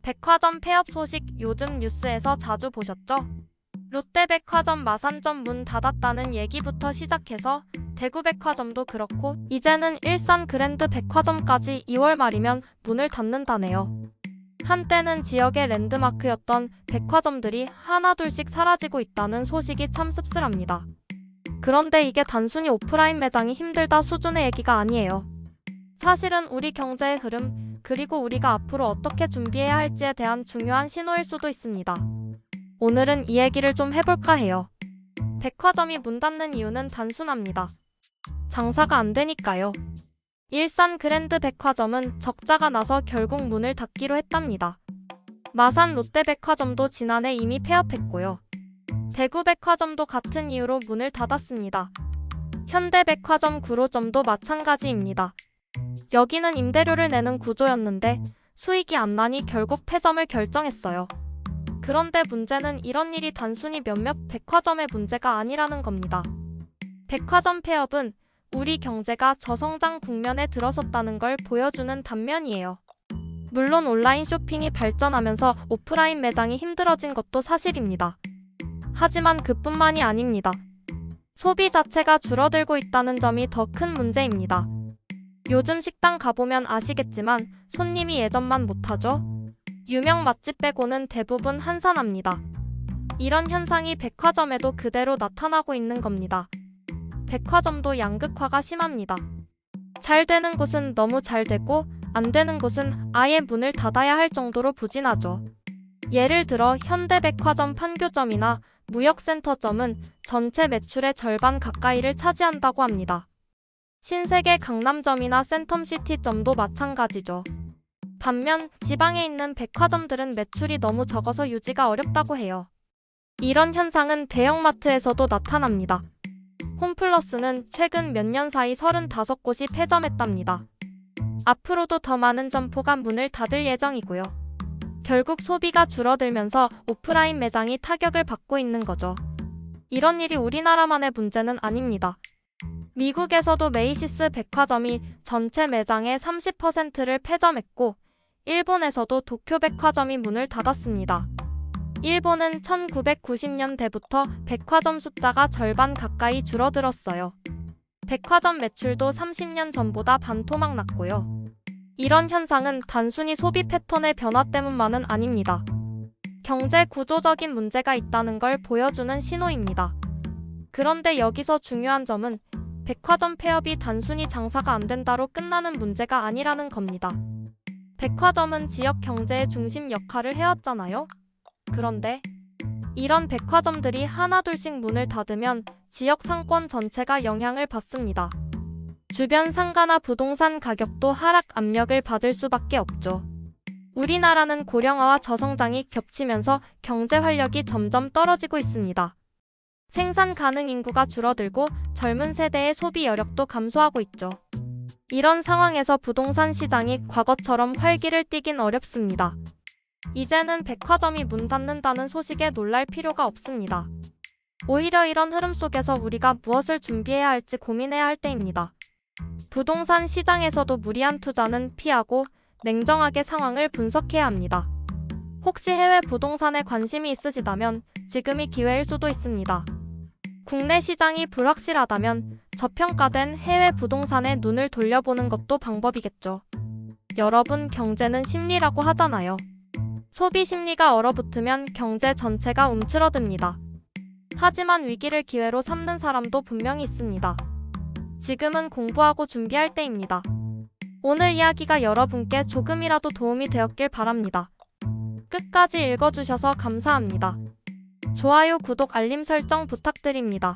백화점 폐업 소식 요즘 뉴스에서 자주 보셨죠? 롯데백화점 마산점 문 닫았다는 얘기부터 시작해서 대구백화점도 그렇고 이제는 일산 그랜드 백화점까지 2월 말이면 문을 닫는다네요. 한때는 지역의 랜드마크였던 백화점들이 하나둘씩 사라지고 있다는 소식이 참 씁쓸합니다. 그런데 이게 단순히 오프라인 매장이 힘들다 수준의 얘기가 아니에요. 사실은 우리 경제의 흐름, 그리고 우리가 앞으로 어떻게 준비해야 할지에 대한 중요한 신호일 수도 있습니다. 오늘은 이 얘기를 좀 해볼까 해요. 백화점이 문 닫는 이유는 단순합니다. 장사가 안 되니까요. 일산 그랜드 백화점은 적자가 나서 결국 문을 닫기로 했답니다. 마산 롯데백화점도 지난해 이미 폐업했고요. 대구백화점도 같은 이유로 문을 닫았습니다. 현대백화점 구로점도 마찬가지입니다. 여기는 임대료를 내는 구조였는데 수익이 안 나니 결국 폐점을 결정했어요. 그런데 문제는 이런 일이 단순히 몇몇 백화점의 문제가 아니라는 겁니다. 백화점 폐업은 우리 경제가 저성장 국면에 들어섰다는 걸 보여주는 단면이에요. 물론 온라인 쇼핑이 발전하면서 오프라인 매장이 힘들어진 것도 사실입니다. 하지만 그뿐만이 아닙니다. 소비 자체가 줄어들고 있다는 점이 더 큰 문제입니다. 요즘 식당 가보면 아시겠지만 손님이 예전만 못하죠? 유명 맛집 빼고는 대부분 한산합니다. 이런 현상이 백화점에도 그대로 나타나고 있는 겁니다. 백화점도 양극화가 심합니다. 잘 되는 곳은 너무 잘 되고 안 되는 곳은 아예 문을 닫아야 할 정도로 부진하죠. 예를 들어 현대백화점 판교점이나 무역센터점은 전체 매출의 절반 가까이를 차지한다고 합니다. 신세계 강남점이나 센텀시티점도 마찬가지죠. 반면 지방에 있는 백화점들은 매출이 너무 적어서 유지가 어렵다고 해요. 이런 현상은 대형마트에서도 나타납니다. 홈플러스는 최근 몇 년 사이 35곳이 폐점했답니다. 앞으로도 더 많은 점포가 문을 닫을 예정이고요. 결국 소비가 줄어들면서 오프라인 매장이 타격을 받고 있는 거죠. 이런 일이 우리나라만의 문제는 아닙니다. 미국에서도 메이시스 백화점이 전체 매장의 30%를 폐점했고 일본에서도 도쿄 백화점이 문을 닫았습니다. 일본은 1990년대부터 백화점 숫자가 절반 가까이 줄어들었어요. 백화점 매출도 30년 전보다 반토막 났고요. 이런 현상은 단순히 소비 패턴의 변화 때문만은 아닙니다. 경제 구조적인 문제가 있다는 걸 보여주는 신호입니다. 그런데 여기서 중요한 점은 백화점 폐업이 단순히 장사가 안 된다로 끝나는 문제가 아니라는 겁니다. 백화점은 지역 경제의 중심 역할을 해왔잖아요. 그런데 이런 백화점들이 하나둘씩 문을 닫으면 지역 상권 전체가 영향을 받습니다. 주변 상가나 부동산 가격도 하락 압력을 받을 수밖에 없죠. 우리나라는 고령화와 저성장이 겹치면서 경제 활력이 점점 떨어지고 있습니다. 생산 가능 인구가 줄어들고 젊은 세대의 소비 여력도 감소하고 있죠. 이런 상황에서 부동산 시장이 과거처럼 활기를 띠긴 어렵습니다. 이제는 백화점이 문 닫는다는 소식에 놀랄 필요가 없습니다. 오히려 이런 흐름 속에서 우리가 무엇을 준비해야 할지 고민해야 할 때입니다. 부동산 시장에서도 무리한 투자는 피하고 냉정하게 상황을 분석해야 합니다. 혹시 해외 부동산에 관심이 있으시다면 지금이 기회일 수도 있습니다. 국내 시장이 불확실하다면 저평가된 해외 부동산에 눈을 돌려보는 것도 방법이겠죠. 여러분, 경제는 심리라고 하잖아요. 소비 심리가 얼어붙으면 경제 전체가 움츠러듭니다. 하지만 위기를 기회로 삼는 사람도 분명히 있습니다. 지금은 공부하고 준비할 때입니다. 오늘 이야기가 여러분께 조금이라도 도움이 되었길 바랍니다. 끝까지 읽어주셔서 감사합니다. 좋아요, 구독, 알림 설정 부탁드립니다.